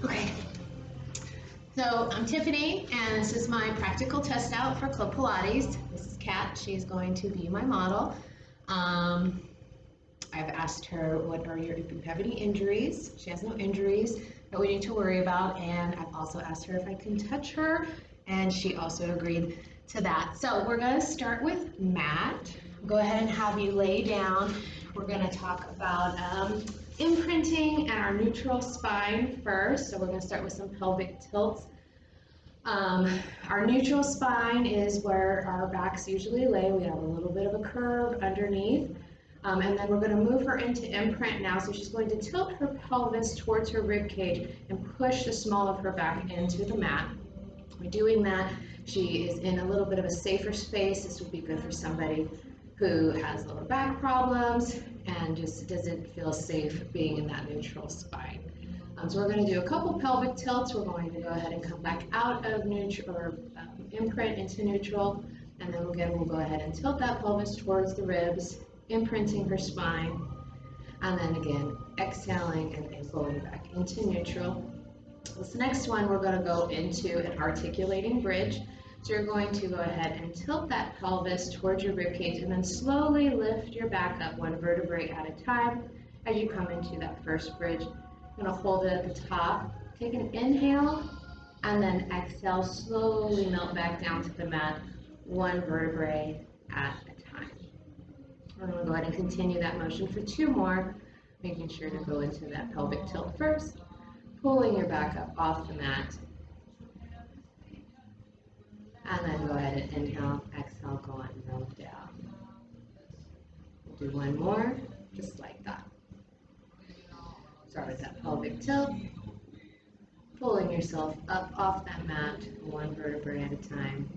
Okay, so I'm Tiffany, and this is my practical test out for Club Pilates. This is Kat. She's going to be my model. I've asked her if you have any injuries. She has no injuries that we need to worry about, and I've also asked her if I can touch her, and she also agreed to that. So we're going to start with mat. Go ahead and have you lay down. We're going to talk about imprinting and our neutral spine first. So we're going to start with some pelvic tilts. Our neutral spine is where our backs usually lay. We have a little bit of a curve underneath. And then we're going to move her into imprint now. So she's going to tilt her pelvis towards her rib cage and push the small of her back into the mat. By doing that, she is in a little bit of a safer space. This would be good for somebody who has lower back problems and just doesn't feel safe being in that neutral spine. So we're going to do a couple pelvic tilts. We're going to go ahead and come back out of neutral or imprint into neutral, and then again we'll go ahead and tilt that pelvis towards the ribs, imprinting her spine, and then again exhaling and flowing back into neutral. This next one we're going to go into an articulating bridge. So you're going to go ahead and tilt that pelvis towards your ribcage and then slowly lift your back up one vertebrae at a time as you come into that first bridge. You're going to hold it at the top, take an inhale, and then exhale, slowly melt back down to the mat one vertebrae at a time. We're going to go ahead and continue that motion for two more, making sure to go into that pelvic tilt first, pulling your back up off the mat, and then go ahead and inhale, exhale, go on and melt down. We'll do one more, just like that. Start with that pelvic tilt, pulling yourself up off that mat, one vertebrae at a time.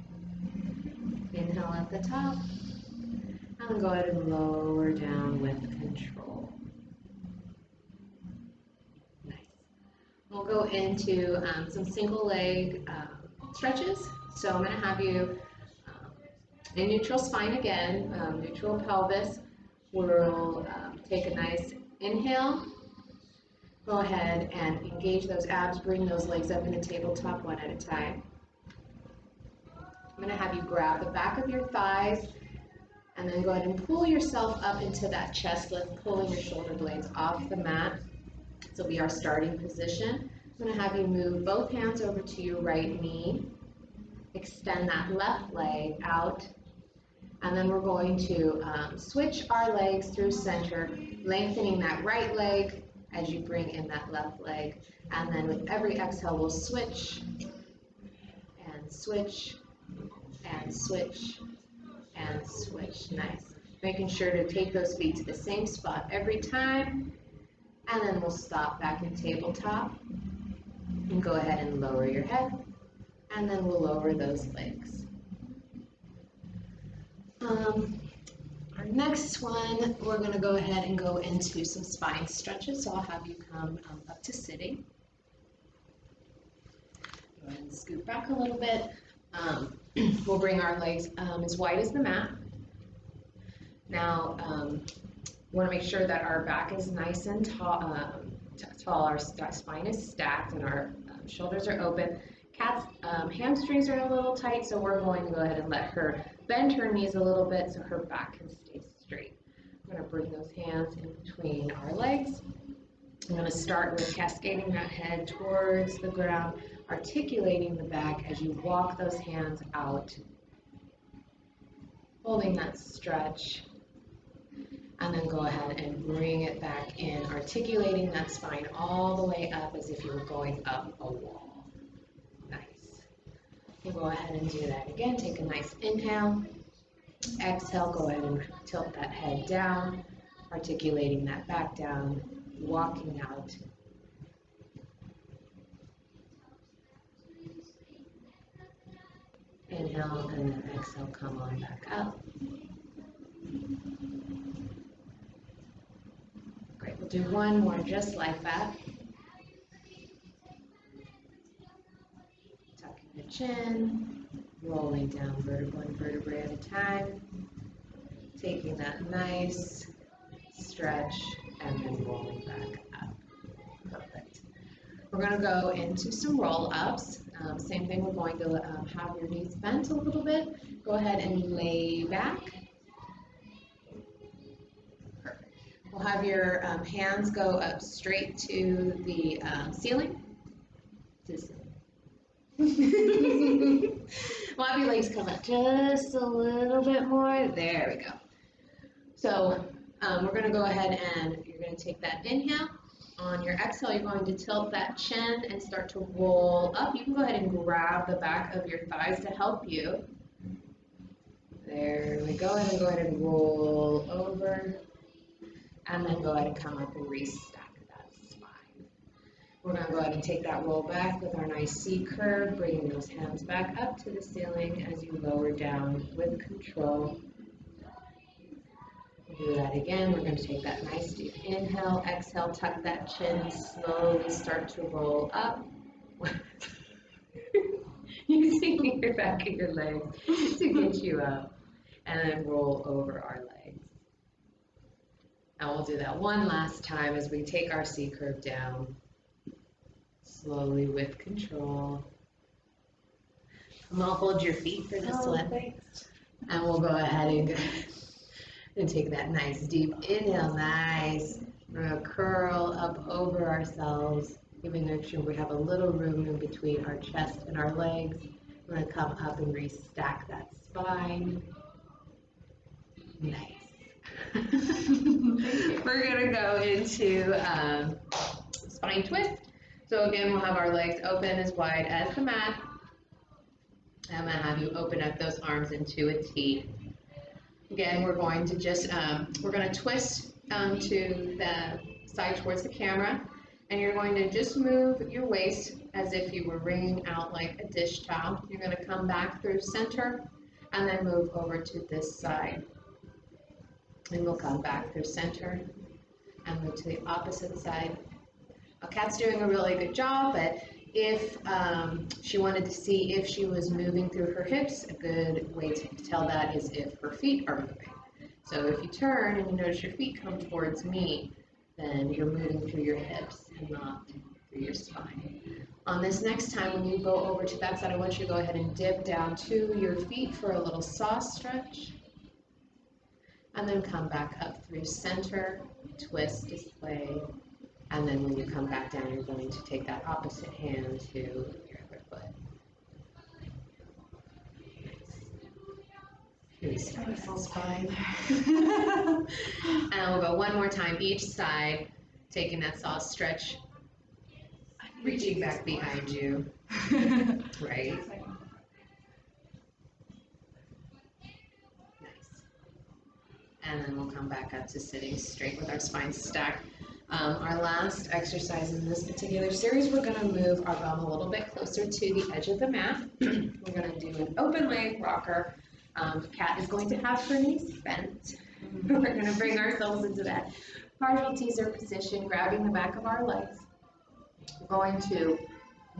Inhale at the top, and then go ahead and lower down with control. Nice. We'll go into some single leg stretches. So I'm going to have you in neutral spine again, neutral pelvis. We'll take a nice inhale. Go ahead and engage those abs, bring those legs up in a tabletop one at a time. I'm going to have you grab the back of your thighs and then go ahead and pull yourself up into that chest lift, pulling your shoulder blades off the mat. So be our starting position. I'm going to have you move both hands over to your right knee. Extend that left leg out. And then we're going to switch our legs through center, lengthening that right leg as you bring in that left leg. And then with every exhale, we'll switch and switch and switch and switch. Nice. Making sure to take those feet to the same spot every time. And then we'll stop back in tabletop and go ahead and lower your head. And then we'll lower those legs. Our next one, we're going to go ahead and go into some spine stretches. So I'll have you come up to sitting. Go ahead and scoot back a little bit. We'll bring our legs as wide as the mat. Now, we want to make sure that our back is nice and tall. Our spine is stacked and our shoulders are open. Kat's hamstrings are a little tight, so we're going to go ahead and let her bend her knees a little bit so her back can stay straight. I'm going to bring those hands in between our legs. I'm going to start with cascading that head towards the ground, articulating the back as you walk those hands out, holding that stretch, and then go ahead and bring it back in, articulating that spine all the way up as if you were going up a wall. We'll go ahead and do that again. Take a nice inhale. Exhale, go ahead and tilt that head down, articulating that back down, walking out. Inhale and then exhale, come on back up. Great, we'll do one more just like that. The chin, rolling down one vertebrae at a time, taking that nice stretch and then rolling back up. We're gonna go into some roll-ups. Same thing, we're going to have your knees bent a little bit. Go ahead and lay back. Perfect. We'll have your hands go up straight to the ceiling. We'll have your legs come up just a little bit more. There we go. So we're going to go ahead and you're going to take that inhale. On your exhale, you're going to tilt that chin and start to roll up. You can go ahead and grab the back of your thighs to help you. There we go. And then go ahead and roll over. And then go ahead and come up and restack that spine. We're going to go ahead and take that roll back with our nice C curve, bringing those hands back up to the ceiling as you lower down with control. Do that again. We're going to take that nice deep inhale, exhale, tuck that chin, slowly start to roll up. Using your back of your legs to get you up, and then roll over our legs. And we'll do that one last time as we take our C curve down, slowly with control. And I'll hold your feet for this one. Thanks. And we'll go ahead and take that nice deep inhale, nice. We're gonna curl up over ourselves, giving sure we have a little room in between our chest and our legs. We're gonna come up and restack that spine. Nice. We're gonna go into spine twist. So again, we'll have our legs open as wide as the mat. I'm gonna have you open up those arms into a T. Again, we're going to just, we're going to twist to the side towards the camera, and you're going to just move your waist as if you were wringing out like a dish towel. You're going to come back through center, and then move over to this side. And we'll come back through center, and move to the opposite side. Now, Kat's doing a really good job, but if she wanted to see if she was moving through her hips, a good way to tell that is if her feet are moving. So if you turn and you notice your feet come towards me, then you're moving through your hips and not through your spine. On this next time, when you go over to that side, I want you to go ahead and dip down to your feet for a little saw stretch. And then come back up through center, twist this way. And then when you come back down, you're going to take that opposite hand to your other foot. Beautiful spine. And we'll go one more time each side, taking that saw stretch, reaching back behind you. Right. Nice. And then we'll come back up to sitting straight with our spine stacked. Our last exercise in this particular series, we're going to move our bum a little bit closer to the edge of the mat. We're going to do an open leg rocker. Kat is going to have her knees bent. We're going to bring ourselves into that partial teaser position, grabbing the back of our legs. We're going to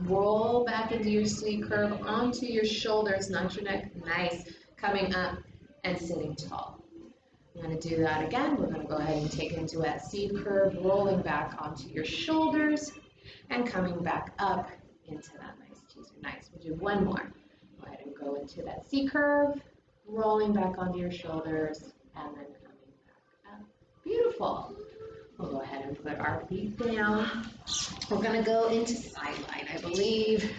roll back into your C curve onto your shoulders, not your neck. Nice. Coming up and sitting tall. We're going to do that again. We're going to go ahead and take it into that C curve, rolling back onto your shoulders and coming back up into that nice teaser. Nice. We'll do one more. Go ahead and go into that C curve, rolling back onto your shoulders, and then coming back up. Beautiful. We'll go ahead and put our feet down. We're going to go into sideline, I believe.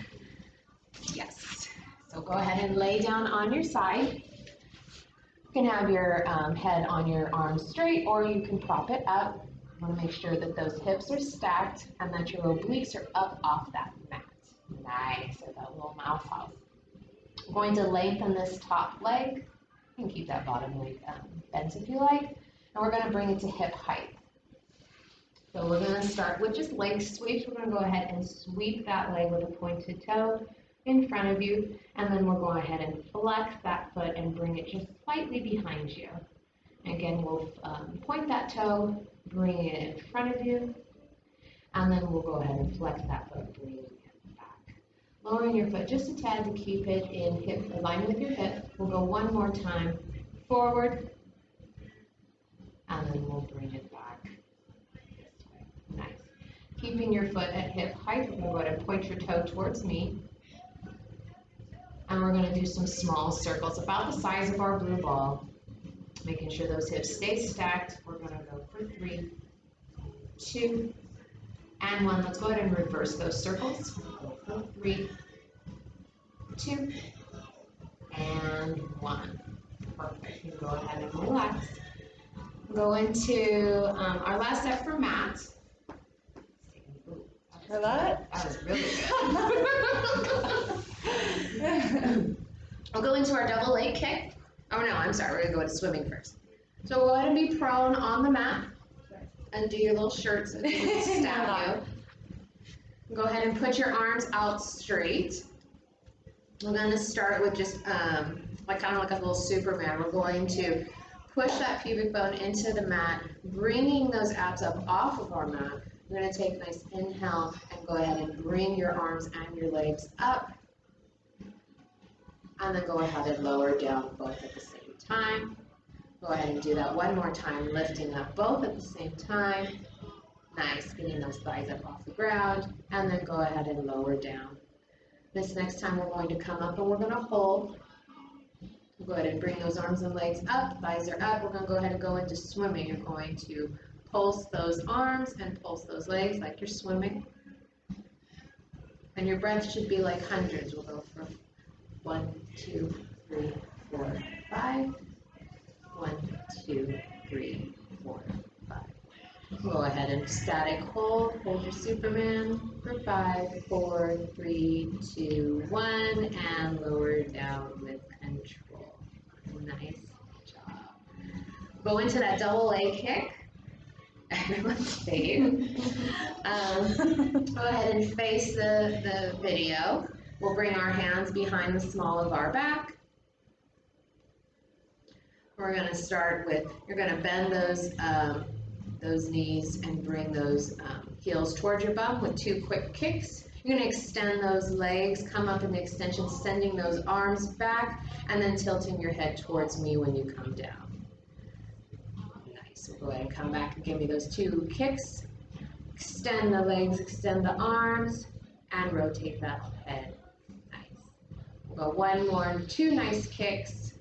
Yes. So go ahead and lay down on your side. You can have your head on your arms straight, or you can prop it up. You want to make sure that those hips are stacked and that your obliques are up off that mat. Nice, or that little mouse house. We're going to lengthen this top leg. You can keep that bottom leg bent if you like. And we're going to bring it to hip height. So we're going to start with just leg sweeps. We're going to go ahead and sweep that leg with a pointed toe in front of you, and then we'll go ahead and flex that foot and bring it just slightly behind you. And again, we'll point that toe, bring it in front of you, and then we'll go ahead and flex that foot, bring it back. Lowering your foot just a tad to keep it in hip alignment with your hip. We'll go one more time, forward, and then we'll bring it back this way. Nice. Keeping your foot at hip height, we're going to go ahead and point your toe towards me. And we're going to do some small circles about the size of our blue ball. Making sure those hips stay stacked. We're going to go for 3, 2, and 1. Let's go ahead and reverse those circles. Go for 3, 2, and 1. Perfect. You can go ahead and relax. Go into our last set for mat. For that? That was really good. We'll go into our double leg kick. Oh no, I'm sorry, we're gonna go into swimming first. So go ahead and be prone on the mat and do your little shirts so you can stab you. Go ahead and put your arms out straight. We're gonna start with just kind of like a little Superman. We're going to push that pubic bone into the mat, bringing those abs up off of our mat. We're going to take a nice inhale and go ahead and bring your arms and your legs up. And then go ahead and lower down both at the same time. Go ahead and do that one more time, lifting up both at the same time. Nice, getting those thighs up off the ground. And then go ahead and lower down. This next time we're going to come up and we're going to hold. Go ahead and bring those arms and legs up, thighs are up. We're going to go ahead and go into swimming. You're going to pulse those arms and pulse those legs like you're swimming. And your breath should be like hundreds. We'll go for 1, 2, 3, 4, 5. 1, 2, 3, 4, 5. Go ahead and static hold. Hold your Superman for 5, 4, 3, 2, 1, and lower down with control. Nice job. Go into that double leg kick. Everyone's fave. Go ahead and face the video. We'll bring our hands behind the small of our back. We're going to start with, you're going to bend those knees and bring those heels towards your bum with 2 quick kicks. You're going to extend those legs, come up in the extension, sending those arms back, and then tilting your head towards me when you come down. Nice. We'll go ahead and come back and give me those 2 kicks. Extend the legs, extend the arms, and rotate that head. Nice. We'll go one more, 2 nice kicks.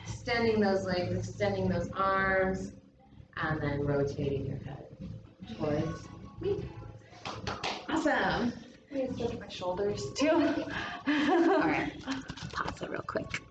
Extending those legs, extending those arms, and then rotating your head towards me. Awesome. I need to stretch my shoulders too. All right, pause it real quick.